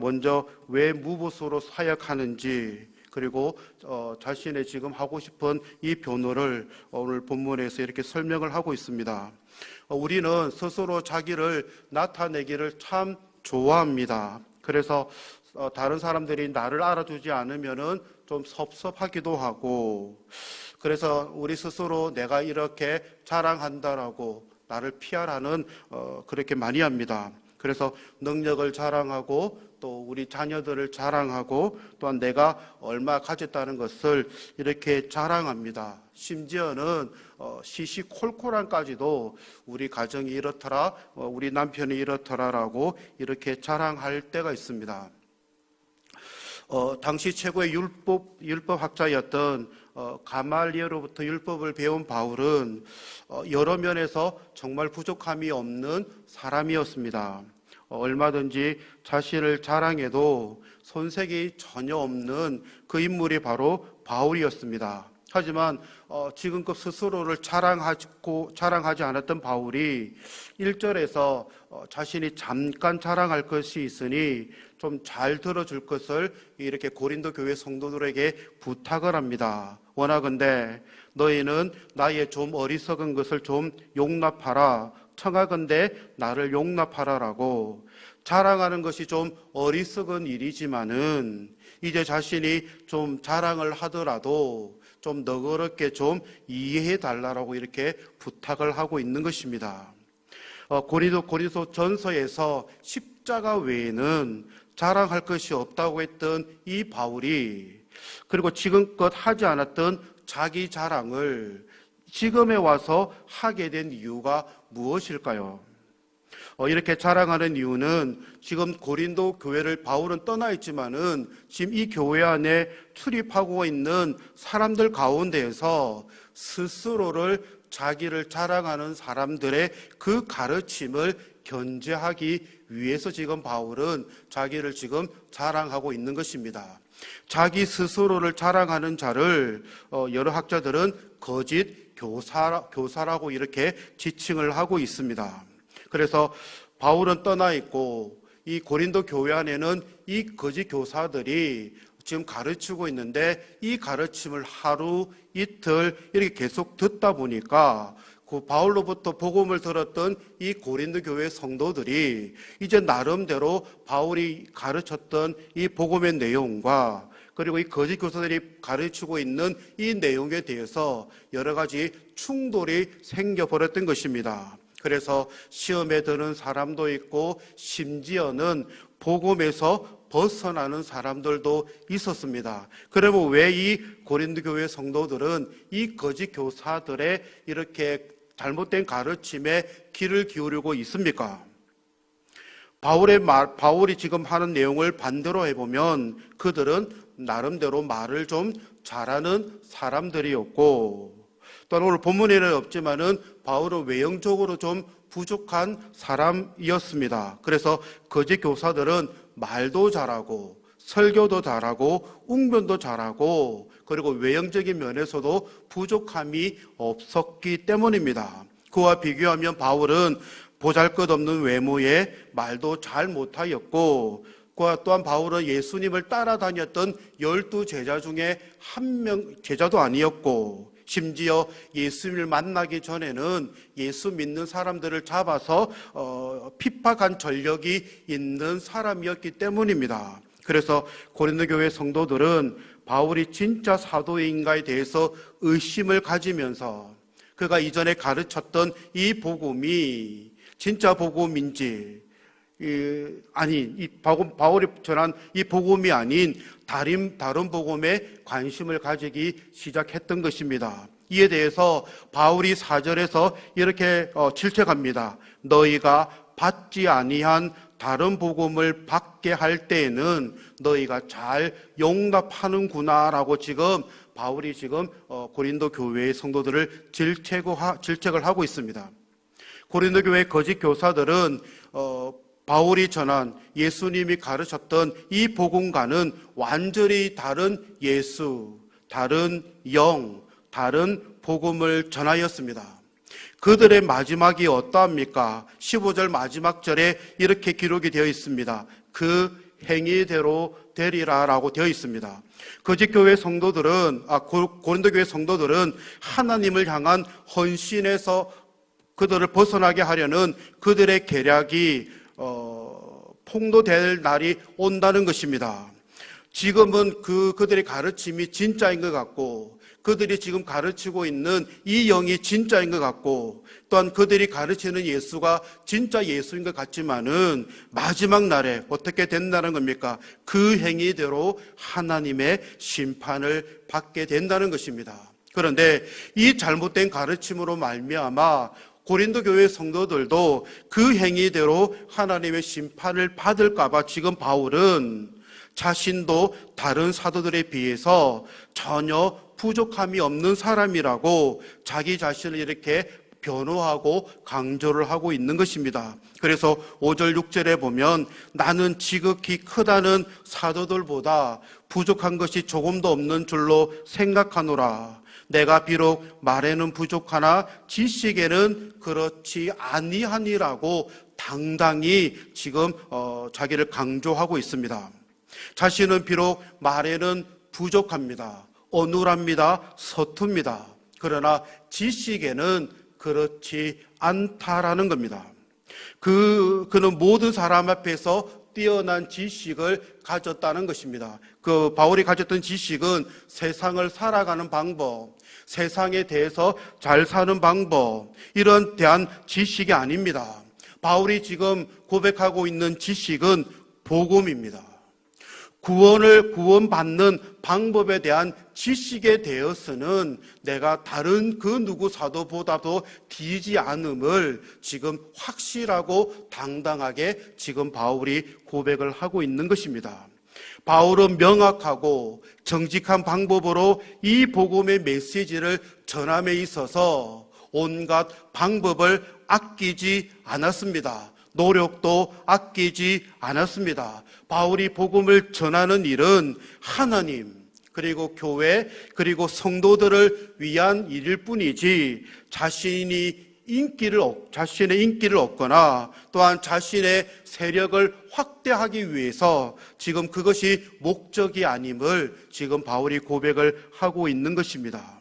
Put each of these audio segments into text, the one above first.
먼저 왜 무보수로 사역하는지, 그리고 자신의 지금 하고 싶은 이 변호를 오늘 본문에서 이렇게 설명을 하고 있습니다. 우리는 스스로 자기를 나타내기를 참 좋아합니다. 그래서 다른 사람들이 나를 알아주지 않으면은 좀 섭섭하기도 하고, 그래서 우리 스스로 내가 이렇게 자랑한다라고 나를 피하라는 그렇게 많이 합니다. 그래서 능력을 자랑하고 또 우리 자녀들을 자랑하고 또한 내가 얼마 가졌다는 것을 이렇게 자랑합니다. 심지어는 시시콜콜한까지도 우리 가정이 이렇더라, 우리 남편이 이렇더라라고 이렇게 자랑할 때가 있습니다. 당시 최고의 율법학자였던 가말리엘로부터 율법을 배운 바울은 여러 면에서 정말 부족함이 없는 사람이었습니다. 얼마든지 자신을 자랑해도 손색이 전혀 없는 그 인물이 바로 바울이었습니다. 하지만 지금껏 스스로를 자랑하지 않았던 바울이 1절에서 자신이 잠깐 자랑할 것이 있으니 좀 잘 들어줄 것을 이렇게 고린도 교회 성도들에게 부탁을 합니다. 원하건대 너희는 나의 좀 어리석은 것을 좀 용납하라. 청하건대 나를 용납하라라고. 자랑하는 것이 좀 어리석은 일이지만은 이제 자신이 좀 자랑을 하더라도 좀 너그럽게 좀 이해해 달라고 이렇게 부탁을 하고 있는 것입니다. 고린도 전서에서 십자가 외에는 자랑할 것이 없다고 했던 이 바울이, 그리고 지금껏 하지 않았던 자기 자랑을 지금에 와서 하게 된 이유가 무엇일까요? 이렇게 자랑하는 이유는 지금 고린도 교회를 바울은 떠나 있지만은 지금 이 교회 안에 출입하고 있는 사람들 가운데에서 스스로를 자기를 자랑하는 사람들의 그 가르침을 견제하기 위해서 지금 바울은 자기를 지금 자랑하고 있는 것입니다. 자기 스스로를 자랑하는 자를 여러 학자들은 거짓 교사라고 이렇게 지칭을 하고 있습니다. 그래서 바울은 떠나 있고 이 고린도 교회 안에는 이 거짓 교사들이 지금 가르치고 있는데 이 가르침을 하루 이틀 이렇게 계속 듣다 보니까 그 바울로부터 복음을 들었던 이 고린도 교회 성도들이 이제 나름대로 바울이 가르쳤던 이 복음의 내용과 그리고 이 거짓 교사들이 가르치고 있는 이 내용에 대해서 여러 가지 충돌이 생겨버렸던 것입니다. 그래서 시험에 드는 사람도 있고 심지어는 복음에서 벗어나는 사람들도 있었습니다. 그러면 왜 이 고린도 교회 성도들은 이 거짓 교사들의 이렇게 잘못된 가르침에 귀를 기울이고 있습니까? 바울이 지금 하는 내용을 반대로 해보면 그들은 나름대로 말을 좀 잘하는 사람들이었고, 또한 오늘 본문에는 없지만은 바울은 외형적으로 좀 부족한 사람이었습니다. 그래서 거짓 교사들은 말도 잘하고 설교도 잘하고 웅변도 잘하고 그리고 외형적인 면에서도 부족함이 없었기 때문입니다. 그와 비교하면 바울은 보잘것없는 외모에 말도 잘 못하였고, 또한 바울은 예수님을 따라다녔던 12제자 중에 한 명 제자도 아니었고, 심지어 예수님을 만나기 전에는 예수 믿는 사람들을 잡아서 핍박한 전력이 있는 사람이었기 때문입니다. 그래서 고린도 교회 성도들은 바울이 진짜 사도인가에 대해서 의심을 가지면서 그가 이전에 가르쳤던 이 복음이 진짜 복음인지 바울이 전한 이 복음이 아닌 다른 복음에 관심을 가지기 시작했던 것입니다. 이에 대해서 바울이 4절에서 이렇게 질책합니다. 너희가 받지 아니한 다른 복음을 받게 할 때에는 너희가 잘 용납하는구나라고 지금 바울이 지금 고린도 교회의 성도들을 질책을 하고 있습니다. 고린도 교회 거짓 교사들은 바울이 전한 예수님이 가르쳤던 이 복음과는 완전히 다른 예수, 다른 영, 다른 복음을 전하였습니다. 그들의 마지막이 어떠합니까? 15절 마지막 절에 이렇게 기록이 되어 있습니다. 그 행위대로 되리라라고 되어 있습니다. 거짓 교회 성도들은 고린도 교회 성도들은 하나님을 향한 헌신에서 그들을 벗어나게 하려는 그들의 계략이 폭로될 날이 온다는 것입니다. 지금은 그들의 가르침이 진짜인 것 같고, 그들이 지금 가르치고 있는 이 영이 진짜인 것 같고, 또한 그들이 가르치는 예수가 진짜 예수인 것 같지만은 마지막 날에 어떻게 된다는 겁니까? 그 행위대로 하나님의 심판을 받게 된다는 것입니다. 그런데 이 잘못된 가르침으로 말미암아 고린도 교회 성도들도 그 행위대로 하나님의 심판을 받을까 봐 지금 바울은 자신도 다른 사도들에 비해서 전혀 부족함이 없는 사람이라고 자기 자신을 이렇게 변호하고 강조를 하고 있는 것입니다. 그래서 5절 6절에 보면 나는 지극히 크다는 사도들보다 부족한 것이 조금도 없는 줄로 생각하노라. 내가 비록 말에는 부족하나 지식에는 그렇지 아니하니라고 당당히 지금 자기를 강조하고 있습니다. 자신은 비록 말에는 부족합니다. 어눌합니다. 서툽니다. 그러나 지식에는 그렇지 않다라는 겁니다. 그는 모든 사람 앞에서 뛰어난 지식을 가졌다는 것입니다. 바울이 가졌던 지식은 세상을 살아가는 방법, 세상에 대해서 잘 사는 방법, 이런 대한 지식이 아닙니다. 바울이 지금 고백하고 있는 지식은 복음입니다. 구원받는 방법에 대한 지식에 대해서는 내가 다른 그 누구 사도보다도 뒤지지 않음을 지금 확실하고 당당하게 지금 바울이 고백을 하고 있는 것입니다. 바울은 명확하고 정직한 방법으로 이 복음의 메시지를 전함에 있어서 온갖 방법을 아끼지 않았습니다. 노력도 아끼지 않았습니다. 바울이 복음을 전하는 일은 하나님, 그리고 교회, 그리고 성도들을 위한 일일 뿐이지 자신의 인기를 얻거나 또한 자신의 세력을 확대하기 위해서 지금 그것이 목적이 아님을 지금 바울이 고백을 하고 있는 것입니다.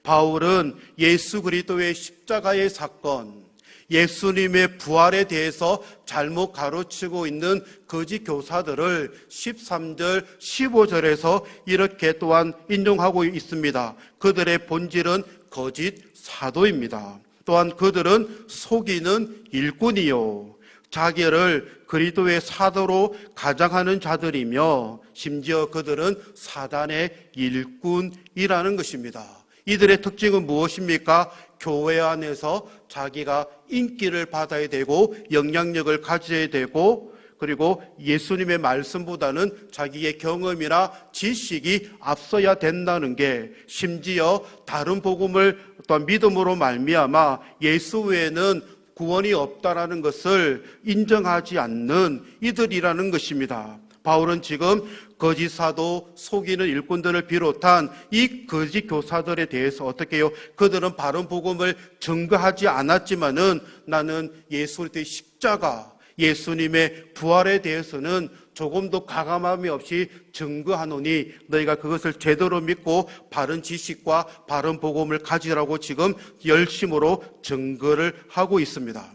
바울은 예수 그리스도의 십자가의 사건, 예수님의 부활에 대해서 잘못 가르치고 있는 거짓 교사들을 13절, 15절에서 이렇게 또한 인용하고 있습니다. 그들의 본질은 거짓 사도입니다. 또한 그들은 속이는 일꾼이요, 자기를 그리스도의 사도로 가장하는 자들이며 심지어 그들은 사단의 일꾼이라는 것입니다. 이들의 특징은 무엇입니까? 교회 안에서 자기가 인기를 받아야 되고 영향력을 가져야 되고, 그리고 예수님의 말씀보다는 자기의 경험이나 지식이 앞서야 된다는 게, 심지어 다른 복음을 또한 믿음으로 말미암아 예수 외에는 구원이 없다라는 것을 인정하지 않는 이들이라는 것입니다. 바울은 지금 거짓 사도, 속이는 일꾼들을 비롯한 이 거짓 교사들에 대해서 어떻게 해요? 그들은 바른 복음을 증거하지 않았지만은 나는 예수 그리스도의 십자가, 예수님의 부활에 대해서는 조금도 가감함이 없이 증거하노니 너희가 그것을 제대로 믿고 바른 지식과 바른 복음을 가지라고 지금 열심으로 증거를 하고 있습니다.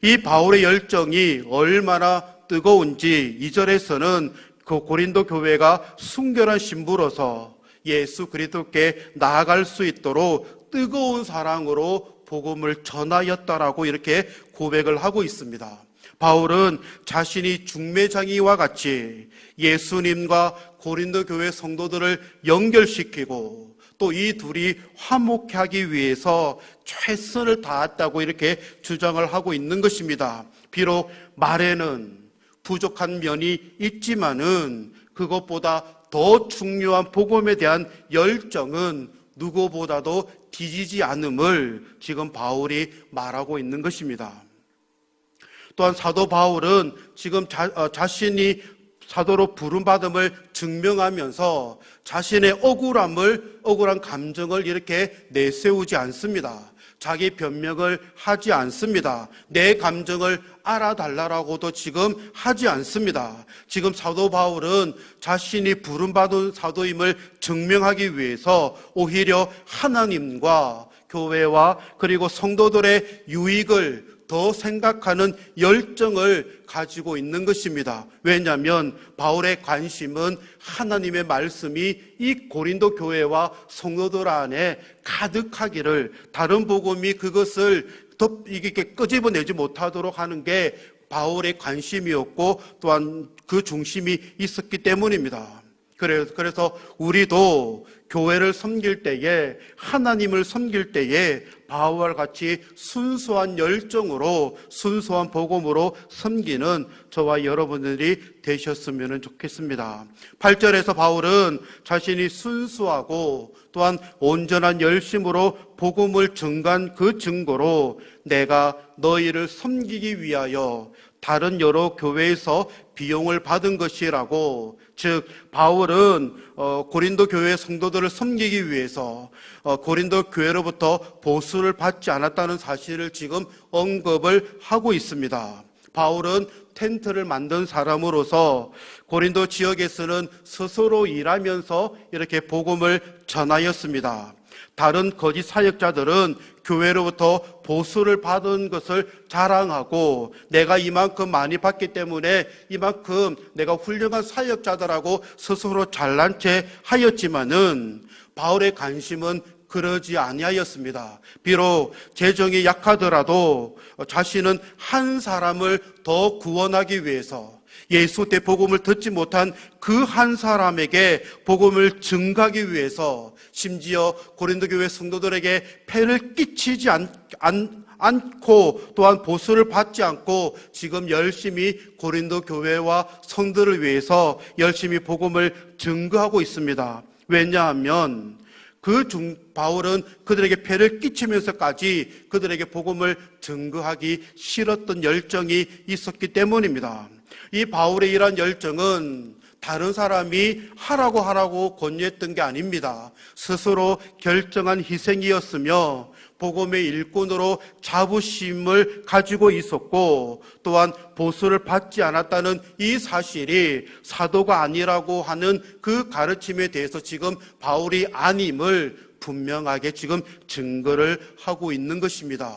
이 바울의 열정이 얼마나 뜨거운지 2절에서는 그 고린도 교회가 순결한 신부로서 예수 그리스도께 나아갈 수 있도록 뜨거운 사랑으로 복음을 전하였다라고 이렇게 고백을 하고 있습니다. 바울은 자신이 중매장이와 같이 예수님과 고린도 교회 성도들을 연결시키고 또 이 둘이 화목해 하기 위해서 최선을 다했다고 이렇게 주장을 하고 있는 것입니다. 비록 말에는 부족한 면이 있지만은 그것보다 더 중요한 복음에 대한 열정은 누구보다도 뒤지지 않음을 지금 바울이 말하고 있는 것입니다. 또한 사도 바울은 지금 자신이 사도로 부름받음을 증명하면서 자신의 억울한 감정을 이렇게 내세우지 않습니다. 자기 변명을 하지 않습니다. 내 감정을 알아달라고도 지금 하지 않습니다. 지금 사도 바울은 자신이 부름받은 사도임을 증명하기 위해서 오히려 하나님과 교회와 그리고 성도들의 유익을 더 생각하는 열정을 가지고 있는 것입니다. 왜냐하면 바울의 관심은 하나님의 말씀이 이 고린도 교회와 성도들 안에 가득하기를, 다른 복음이 그것을 이렇게 끄집어내지 못하도록 하는 게 바울의 관심이었고 또한 그 중심이 있었기 때문입니다. 그래서 우리도 교회를 섬길 때에, 하나님을 섬길 때에 바울과 같이 순수한 열정으로, 순수한 복음으로 섬기는 저와 여러분들이 되셨으면 좋겠습니다. 8절에서 바울은 자신이 순수하고 또한 온전한 열심으로 복음을 증거한 그 증거로 내가 너희를 섬기기 위하여 다른 여러 교회에서 비용을 받은 것이라고, 즉 바울은 고린도 교회 성도들을 섬기기 위해서 고린도 교회로부터 보수를 받지 않았다는 사실을 지금 언급을 하고 있습니다. 바울은 텐트를 만든 사람으로서 고린도 지역에서는 스스로 일하면서 이렇게 복음을 전하였습니다. 다른 거짓 사역자들은 교회로부터 보수를 받은 것을 자랑하고 내가 이만큼 많이 받기 때문에 이만큼 내가 훌륭한 사역자다라고 스스로 잘난 체 하였지만은 바울의 관심은 그러지 아니하였습니다. 비록 재정이 약하더라도 자신은 한 사람을 더 구원하기 위해서 예수 때 복음을 듣지 못한 그 한 사람에게 복음을 증가하기 위해서 심지어 고린도 교회 성도들에게 폐를 끼치지 않고 또한 보수를 받지 않고 지금 열심히 고린도 교회와 성도를 위해서 열심히 복음을 증거하고 있습니다. 왜냐하면 바울은 그들에게 폐를 끼치면서까지 그들에게 복음을 증거하기 싫었던 열정이 있었기 때문입니다. 이 바울의 이러한 열정은 다른 사람이 하라고 권유했던 게 아닙니다. 스스로 결정한 희생이었으며 복음의 일꾼으로 자부심을 가지고 있었고 또한 보수를 받지 않았다는 이 사실이 사도가 아니라고 하는 그 가르침에 대해서 지금 바울이 아님을 분명하게 지금 증거를 하고 있는 것입니다.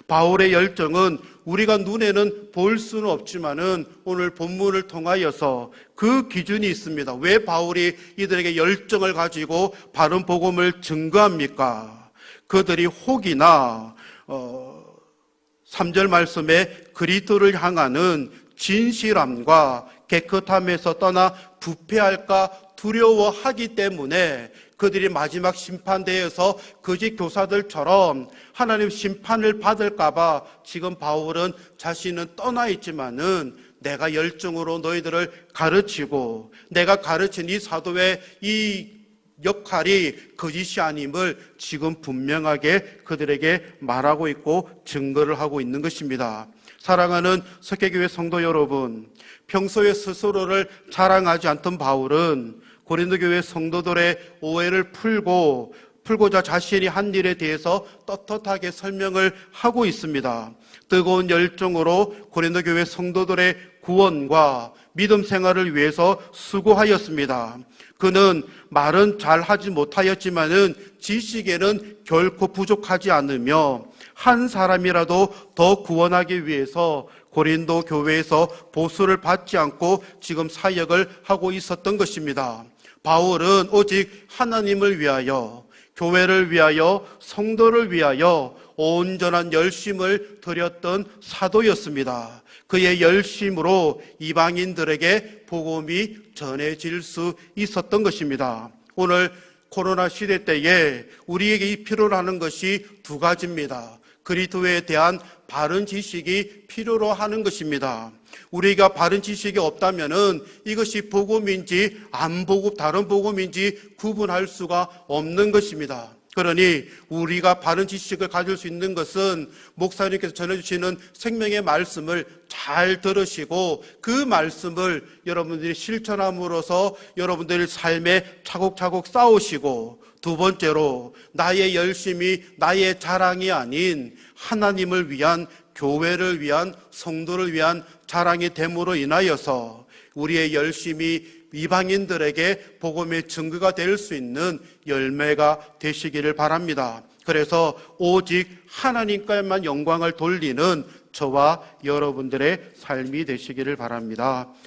바울의 열정은 우리가 눈에는 볼 수는 없지만은 오늘 본문을 통하여서 그 기준이 있습니다. 왜 바울이 이들에게 열정을 가지고 바른 복음을 증거합니까? 그들이 혹이나 3절 말씀에 그리스도를 향하는 진실함과 깨끗함에서 떠나 부패할까 두려워하기 때문에 그들이 마지막 심판대에서 거짓 교사들처럼 하나님 심판을 받을까봐 지금 바울은 자신은 떠나 있지만은 내가 열정으로 너희들을 가르치고 내가 가르친 이 사도의 이 역할이 거짓이 아님을 지금 분명하게 그들에게 말하고 있고 증거를 하고 있는 것입니다. 사랑하는 석회교회 성도 여러분, 평소에 스스로를 자랑하지 않던 바울은 고린도 교회 성도들의 오해를 풀고자 자신이 한 일에 대해서 떳떳하게 설명을 하고 있습니다. 뜨거운 열정으로 고린도 교회 성도들의 구원과 믿음 생활을 위해서 수고하였습니다. 그는 말은 잘 하지 못하였지만은 지식에는 결코 부족하지 않으며 한 사람이라도 더 구원하기 위해서 고린도 교회에서 보수를 받지 않고 지금 사역을 하고 있었던 것입니다. 바울은 오직 하나님을 위하여, 교회를 위하여, 성도를 위하여 온전한 열심을 드렸던 사도였습니다. 그의 열심으로 이방인들에게 복음이 전해질 수 있었던 것입니다. 오늘 코로나 시대 때에 우리에게 필요로 하는 것이 두 가지입니다. 그리스도에 대한 바른 지식이 필요로 하는 것입니다. 우리가 바른 지식이 없다면은 이것이 복음인지 안 복음, 다른 복음인지 구분할 수가 없는 것입니다. 그러니 우리가 바른 지식을 가질 수 있는 것은 목사님께서 전해주시는 생명의 말씀을 잘 들으시고 그 말씀을 여러분들이 실천함으로써 여러분들의 삶에 차곡차곡 쌓으시고, 두 번째로 나의 열심이 나의 자랑이 아닌 하나님을 위한, 교회를 위한, 성도를 위한 자랑이 됨으로 인하여서 우리의 열심이 이방인들에게 복음의 증거가 될 수 있는 열매가 되시기를 바랍니다. 그래서 오직 하나님께만 영광을 돌리는 저와 여러분들의 삶이 되시기를 바랍니다.